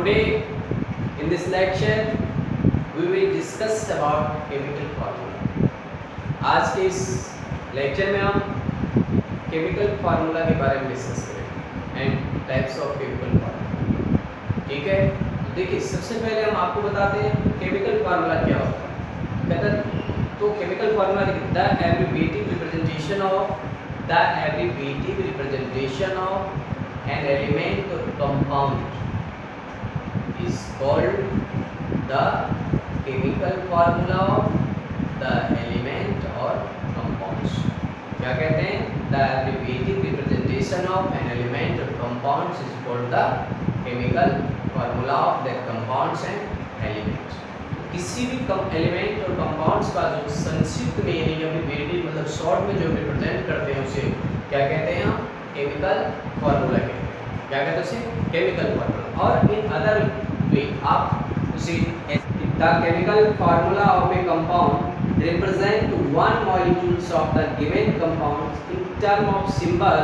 today in this lecture we will discuss about chemical formula. आज के इस lecture में हम केमिकल फार्मूला के बारे में डिस्कस करेंगे and types of chemical formula. ठीक है, तो देखिए सबसे पहले हम आपको बताते हैं केमिकल फार्मूला क्या होता है. कहता तो chemical formula the abbreviative representation of an element और compound is called the chemical formula of the element or compounds. क्या कहते हैं? The abbreviated representation of an element or compounds is called the chemical formula of the compounds and elements. किसी भी element और compounds का जो संक्षिप्त में यानी एब्रिविएटेड मतलब शॉर्ट में जो रिप्रेजेंट करते हैं उसे क्या कहते हैं? हम केमिकल फार्मूला कहते हैं. क्या कहते हैं उसे? Chemical formula. और इन अदर वे आप उसे the chemical formula of A compound represent one molecules of the given compound in term of symbol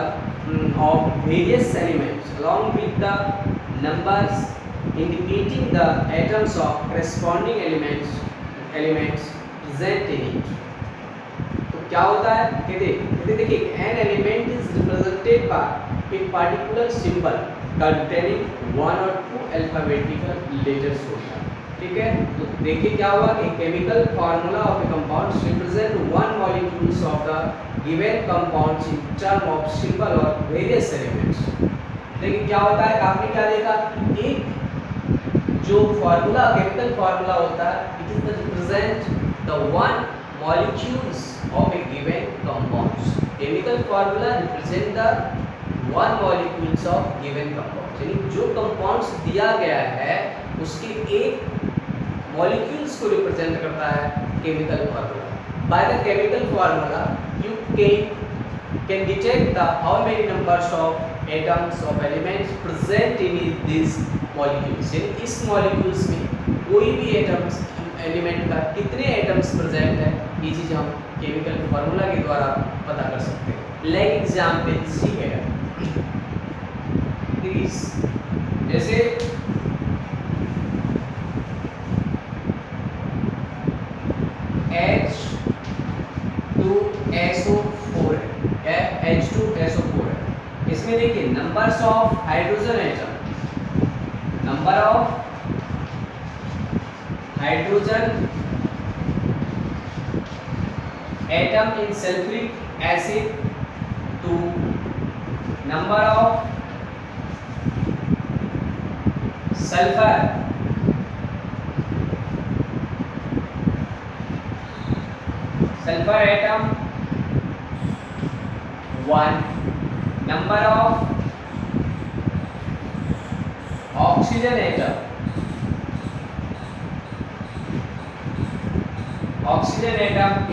of various elements along with the numbers indicating the atoms of corresponding elements present in it. तो क्या होता है? कहते देखिए an element is represented by a particular symbol containing one or two alphabetical letters होता है. ठीक है, तो देखिए क्या हुआ कि chemical formula of A compound represent one molecules of the given compounds in term of symbol और वेरियस एलिमेंट्स. देखिए क्या होता है, आपने क्या देखा, एक जो फार्मूला केमिकल फार्मूला होता है it is the represent the one molecules of A given compounds. Chemical formula represent the one molecules of given compounds, यानी जो कंपाउंड्स दिया गया है उसके एक मॉलिक्यूल्स को रिप्रेजेंट करता है chemical formula. By the chemical formula you can detect the how many numbers of atoms of elements present in these molecules. यानी इस molecules में कोई भी atoms element का कितने atoms present है ये चीज हम chemical formula के द्वारा पता कर सकते हैं. Like example see here. These जैसे H2SO4 है, H2SO4 है. इसमें देखिए numbers of hydrogen atom, number of hydrogen atom in sulphuric acid 2, number of sulphur atom 1, number of oxygen atom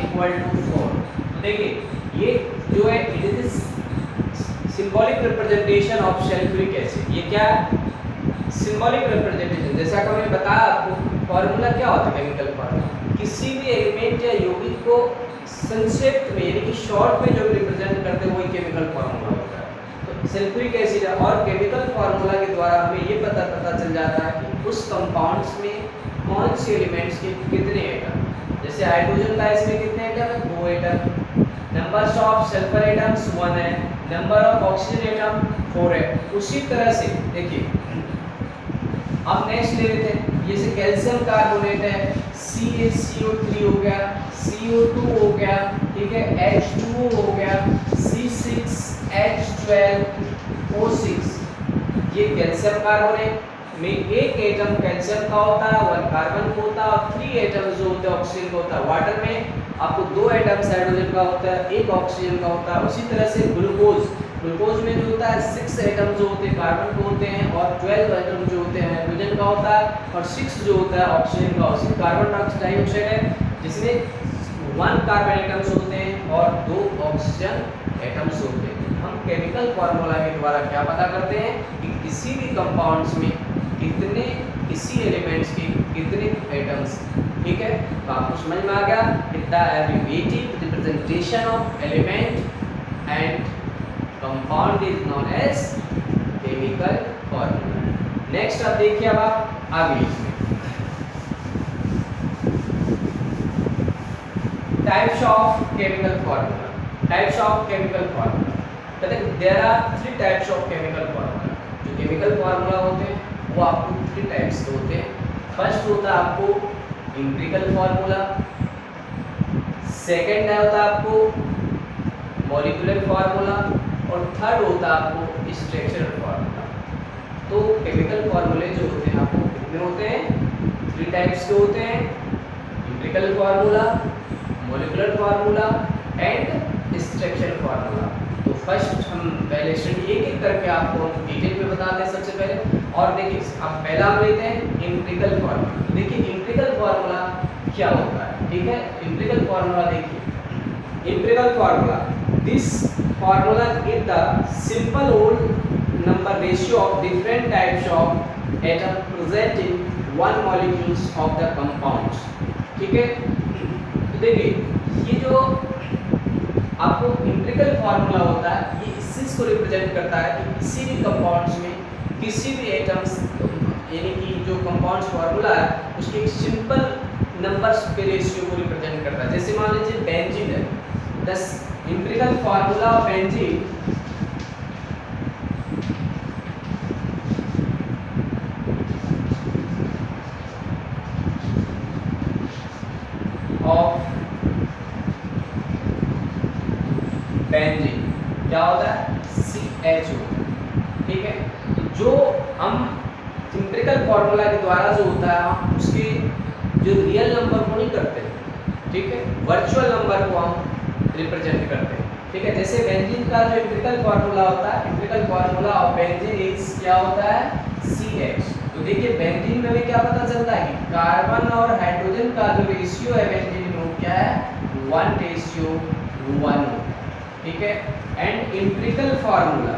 equal to 4. तो देखिए ये जो है it is symbolic representation of sulphuric acid. ये क्या है? Symbolic representation. जैसा कि मैंने बताया आपको फार्मूला क्या होता है केमिकल फार्मूला, किसी भी एलिमेंट या यौगिक को संक्षिप्त में यानी कि शॉर्ट में जो रिप्रेजेंट करते हैं वही केमिकल फार्मूला होता है. तो सल्फ्यूरिक एसिड और केमिकल फार्मूला के द्वारा हमें ये पता चल जाता है कि उस कंपाउंड्स में कौन से एलिमेंट्स के कितने एटम. जैसे हाइड्रोजन का इसमें कितने एटम है? 2 atom. Numbers of sulphur atoms 1 है, नंबर ऑफ ऑक्सीजन एटम 4 है. उसी तरह से देखिए अब नेक्स्ट ले लेते हैं. जैसे कैल्शियम कार्बोनेट है, CaCO3 हो गया, CO2 हो गया, ठीक है, H2O हो गया, C6H12O6. ये कैल्शियम कार्बोनेट में एक एटम कैल्शियम का होता है, 1 कार्बन का होता है और 3 एटम्स जो होते हैं ऑक्सीजन का होता है. वाटर में आपको 2 एटम्स हाइड्रोजन का होता है, 1 ऑक्सीजन का होता है. उसी तरह से ग्लूकोज में जो होता है 6 एटम जो होते हैं कार्बन के होते हैं और 12 एटम जो होते हैं हाइड्रोजन का होता है और 6 जो होता है ऑक्सीजन का. उसी कार्बन डाइऑक्साइड है जिसमें 1 कार्बन एटम्स होते हैं और 2 ऑक्सीजन एटम्स होते हैं. हम केमिकल फार्मूला के द्वारा क्या पता करते हैं कि किसी भी कंपाउंड्स में कितने किसी एलिमेंट्स के कितने एटम्स. ठीक है, तो आपको समझ में आ गया the abbreviated representation of element and compound is known as chemical formula. Next अब देखिए, अब आप आगे इसमें types of chemical formula. Types of chemical formula कहते हैं there are 3 types of chemical formula. जो केमिकल फार्मूला होते हैं वो आपको 3 टाइप्स के होते हैं। फर्स्ट होता है आपको एम्पिरिकल फार्मूला, सेकंड होता है आपको मॉलिक्यूलर फार्मूला, और थर्ड होता है आपको स्ट्रक्चरल फार्मूला। तो केमिकल फार्मूले जो होते हैं आपको कितने होते हैं? 3 टाइप्स के होते हैं, empirical formula, molecular formula and structural formula. तो फर्स्ट हम पहले स्टडी एक एक करके आपको डिटेल में बताते हैं सबसे पहले। और देखिए अब पहला हम लेते हैं एम्पिरिकल फार्मूला। तो देखिए एम्पिरिकल फार्मूला क्या होता है, ठीक है। एम्पिरिकल फार्मूला देखिए, empirical formula, this formula give the simple whole number ratio of different types of atom present in one molecules of the compounds, ठीक है। तो देखिए ये जो आपको एम्पिरिकल फार्मूला होता है ये इस चीज को रिप्रेजेंट करता है कि किसी भी कंपाउंड्स में किसी भी एटम्स यानी कि जो कंपाउंड्स फार्मूला है उसके एक सिंपल नंबर्स के रेशियो को रिप्रेजेंट करता है। जैसे मान लीजिए बेंजीन है, the empirical formula of benzene of benzene क्या होता है? CHO, ठीक है। तो जो हम एम्पिरिकल फार्मूला के द्वारा जो होता है हम उसके जो रियल नंबर को नहीं करते, ठीक है, वर्चुअल नंबर को हम रिप्रेजेंट करते हैं, ठीक है। जैसे बेंजीन का जो एम्पिरिकल फार्मूला होता है, empirical formula of benzene is क्या होता है? CH। तो देखिए बेंजीन में हमें क्या पता चलता है कि कार्बन और हाइड्रोजन का जो रेशियो है बेंजीन में वो क्या है? 1:1, ठीक है। And empirical formula,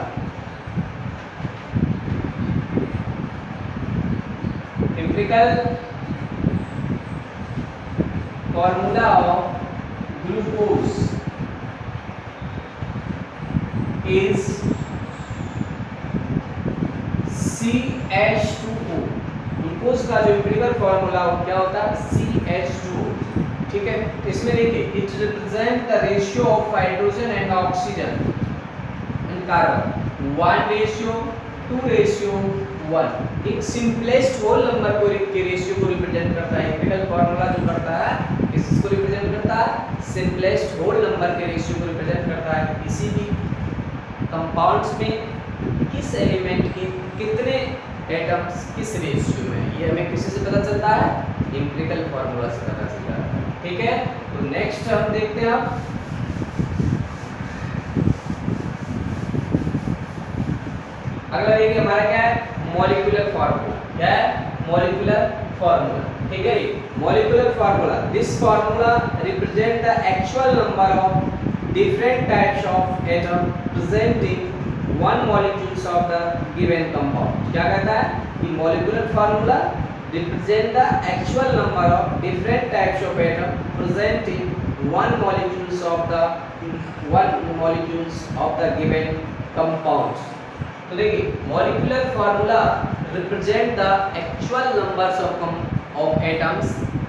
empirical formula of glucose is CH2O। Glucose का जो एम्पिरिकल फार्मूला क्या होता है? CH2O, ठीक है। इसमें देखिए it represent the ratio of hydrogen and oxygen and carbon 1:2:1। एक सिंपलेस्ट होल नंबर को के रेशियो को रिप्रेजेंट करता है। एम्पिरिकल फार्मूला जो करता है किसको रिप्रेजेंट करता है? सिंपलेस्ट होल नंबर के रेशियो को रिप्रेजेंट करता है। किसी भी कंपाउंड्स में किस एलिमेंट के कितने एटम्स किस रेशियो में, ये हमें किसी से पता चलता है? एम्पिरिकल फार्मूला से पता चलता है, ठीक है। तो नेक्स्ट हम देखते हैं अब अगला देखिए हमारा क्या है? Molecular formula. क्या है? मॉलिक्यूलर फार्मूला, ठीक है। Molecular formula, this formula represent the actual number of different types of atom present in one molecules of the given compound. क्या कहता है कि molecular formula represent the actual number of different types of atom present in one molecules of the given compounds। तो देखिए molecular formula represent the actual numbers of atoms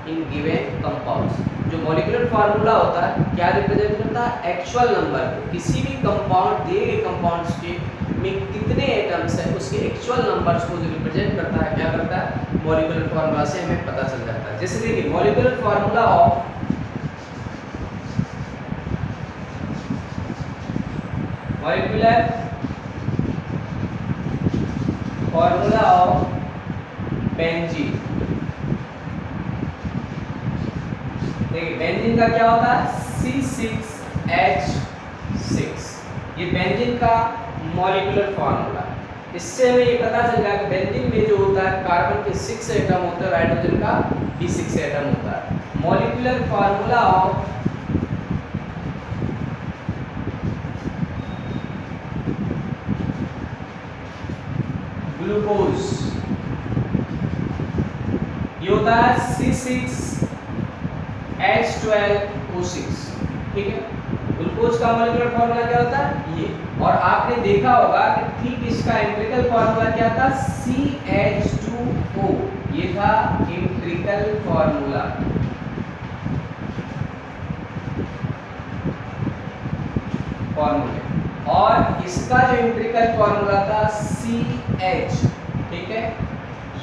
in given compounds. जो molecular formula होता है क्या represent करता है? Actual number को, किसी भी कंपाउंड दिए गए कंपाउंड्स के में कितने एटम्स हैं उसके एक्चुअल नंबर्स को जो रिप्रेजेंट करता है क्या करता है? मॉलिक्यूलर फार्मूला से हमें पता चल जाता है। जैसे देखिए मॉलिक्यूलर फार्मूला ऑफ बेंजीन। देखिए बेंजीन का क्या होता है? C6H6। ये बेंजीन का मॉलिक्यूलर फार्मूला। इससे हमें ये पता चल गया कि बेंजीन में जो होता है कार्बन के 6 एटम होते हैं और हाइड्रोजन का भी 6 एटम होता है। मॉलिक्यूलर फार्मूला ऑफ ग्लूकोज ये होता है C6H12O6, ठीक है। ग्लूकोज का मॉलिक्यूलर फार्मूला क्या होता है? ये और आपने देखा होगा कि ठीक इसका एम्पिरिकल फॉर्मूला क्या था, CH2O, ये था एम्पिरिकल फॉर्मूला। और इसका जो एम्पिरिकल फॉर्मूला था CH, ठीक है,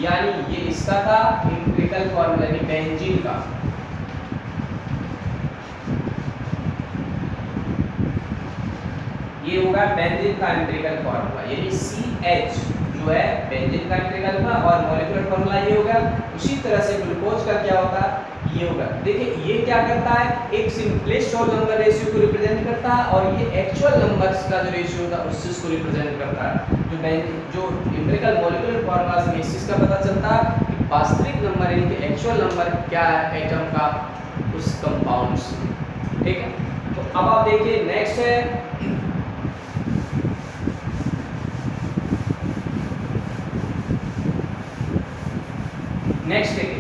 यानी ये इसका था एम्पिरिकल फॉर्मूला, यानी बेंजीन का। ये होगा बेंजीन का एम्पिरिकल फॉर्मूला, यानी CH जो है बेंजीन का एम्पिरिकल था और मॉलिक्यूलर फॉर्मूला ये होगा। उसी तरह से ग्लूकोज का क्या होता है, ये होगा। देखिए ये क्या करता है, एक सिंपलेस्ट होल नंबर रेशियो को रिप्रेजेंट करता है और ये एक्चुअल नंबर्स का जो रेशियो होता है उससे उसको रिप्रेजेंट करता है। जो एम्पिरिकल मॉलिक्यूलर फॉर्मूला से इस चीज का पता चलता है कि वास्तविक नंबर यानी कि एक्चुअल नंबर क्या है एटम का उस कंपाउंड से, ठीक है। तो अब आप देखिए नेक्स्ट है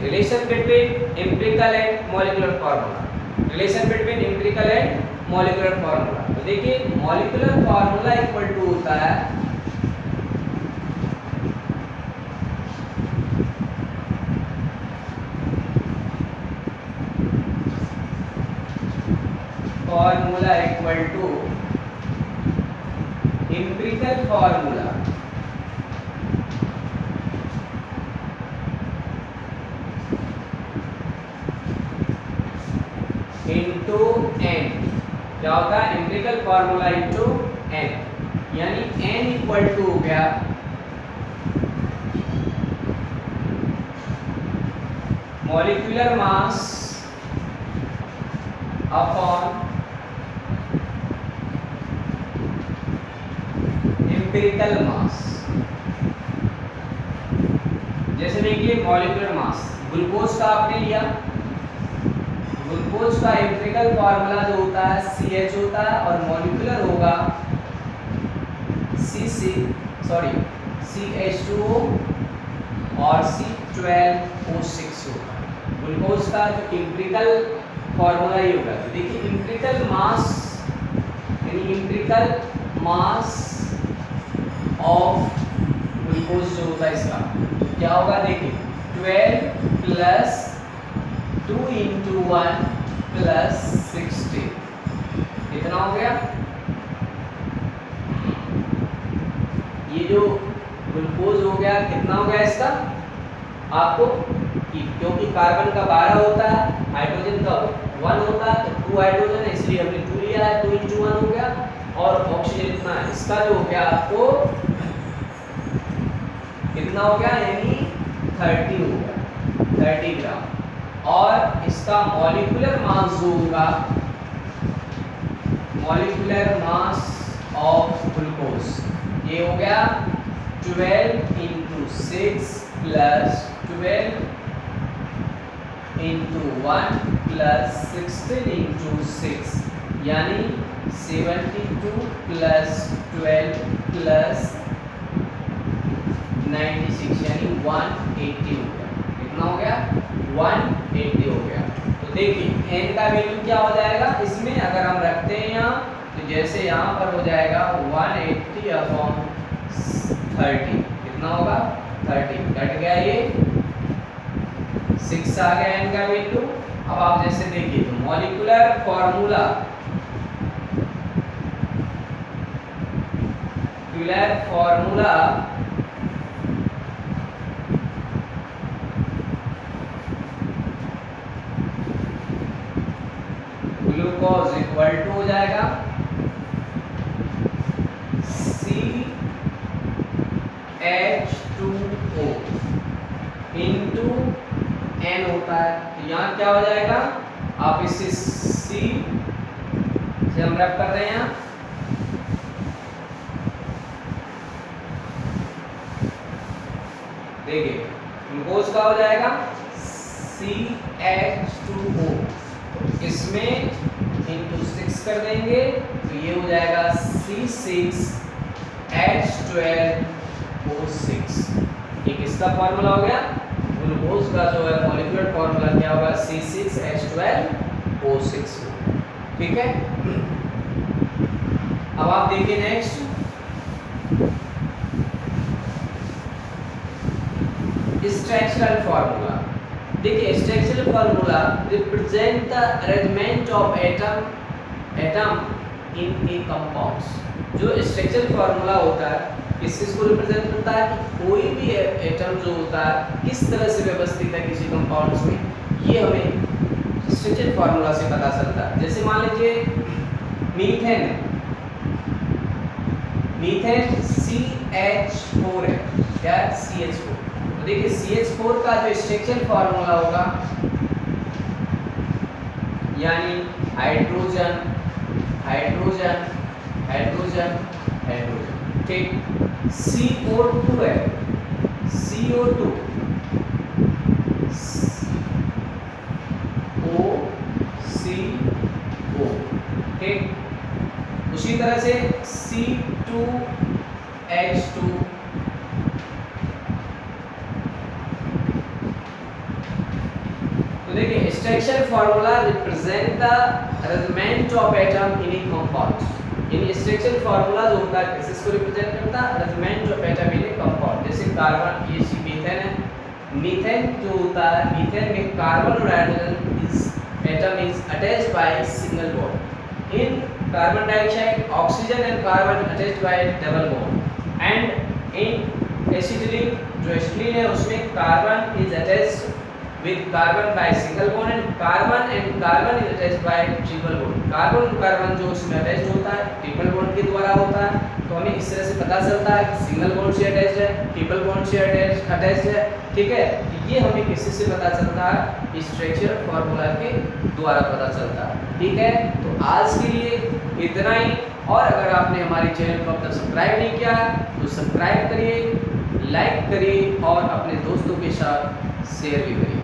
relation between empirical and molecular formula. Relation between empirical and molecular formula, तो देखिए मॉलिक्यूलर फॉर्मूला इक्वल टू होता है formula equal to empirical formula into n। क्या होता है, एम्पिरिकल फॉर्मूला इंटू n, यानी n इक्वल टू हो गया molecular mass upon empirical mass. जैसे देखिए मॉलिक्यूलर मास, ग्लूकोज का आपने लिया, ग्लूकोज का एम्पिरिकल फार्मूला जो होता है CH होता है और मॉलिक्यूलर होगा CH2O और C12O6 होगा। ग्लूकोज का जो एम्पिरिकल फार्मूला ये होगा। तो देखिए एम्पिरिकल मास यानी एम्पिरिकल मास ऑफ ग्लूकोज जो होता है इसका क्या होगा, देखिए 12 प्लस 2 इंटू 1 प्लस 16, कितना हो गया। ये जो ग्लूकोज हो गया कितना हो गया इसका आपको, क्योंकि कार्बन का 12 होता है, हाइड्रोजन का 1 होता है, तो 2 हाइड्रोजन है इसलिए हमने 2 लिया है, 2 इंटू 1 हो गया। और ऑक्सीजन इतना, इसका जो हो गया आपको कितना हो गया, यानी 30 हो गया, 30 ग्राम। और इसका मॉलिक्यूलर मास जो होगा, मॉलिक्यूलर मास ऑफ ग्लूकोज ये हो गया 12 into 6 plus 12 into 1 plus 16 into 6, यानी 72 प्लस 12 प्लस 96, यानी 180 हो गया। कितना हो गया, 180 हो गया। तो देखिए n का वैल्यू क्या हो जाएगा इसमें, अगर हम रखते हैं यहाँ, तो जैसे यहाँ पर हो जाएगा 180 अपॉन 30, कितना होगा 30, कट गया ये 6 आ गया n का वैल्यू। अब आप जैसे देखिए तो molecular formula, glucose equal to हो जाएगा CH2O इंटू n होता है, तो यहाँ क्या हो जाएगा, आप इसे C से हम रख कर रहे हैं, देखिए ग्लूकोज का हो जाएगा CH2O, इसमें इंटू 6 कर देंगे तो ये हो जाएगा C6H12O6। ये किसका फॉर्मूला हो गया, ग्लूकोज का जो है मॉलिक्यूलर फॉर्मूला क्या होगा, C6H12O6, ठीक है। अब आप देखिए नेक्स्ट, स्ट्रक्चरल फार्मूला। देखिए structural formula represent the arrangement of atom in A compounds. जो स्ट्रक्चरल फार्मूला होता है किस चीज को रिप्रेजेंट करता है कि कोई भी एटम जो होता है किस तरह से व्यवस्थित है किसी कंपाउंड्स में, ये हमें स्ट्रक्चरल फार्मूला से पता चलता है। जैसे मान लीजिए मीथेन है, मीथेन CH4 है, क्या CH4। तो देखिए CH4 का जो स्ट्रक्चरल फार्मूला होगा यानी हाइड्रोजन हाइड्रोजन हाइड्रोजन हाइड्रोजन, ठीक। CO2 है, CO2 OCO, ठीक। उसी तरह से C2H2, तो देखिए structural formula represent the arrangement of atom in A compound. In structural formula जो होता है किसको रिप्रेजेंट करता है, arrangement of atom in A compound. जैसे कार्बन, ये मीथेन है, मीथेन जो होता है, मीथेन में कार्बन और hydrogen is atom is attached by single bond. In carbon dioxide oxygen and carbon attached bye double bond. And in acetylene, जो acetylene है उसमें carbon is attached with carbon by single bond and carbon is attached by triple bond। Carbon carbon जो उसमें attached होता है triple bond के द्वारा होता है। तो हमें इस तरह से पता चलता है कि सिंगल बॉन्ड से अटैच्ड है, ट्रिपल बॉन्ड से अटैच्ड है, ठीक है। ये हमें किसी से पता चलता है, स्ट्रक्चरल फार्मूला के द्वारा पता चलता है, ठीक है। तो आज के लिए इतना ही, और अगर आपने हमारे चैनल को अब तक सब्सक्राइब नहीं किया तो सब्सक्राइब करिए, लाइक करिए और अपने दोस्तों के साथ शेयर भी करिए।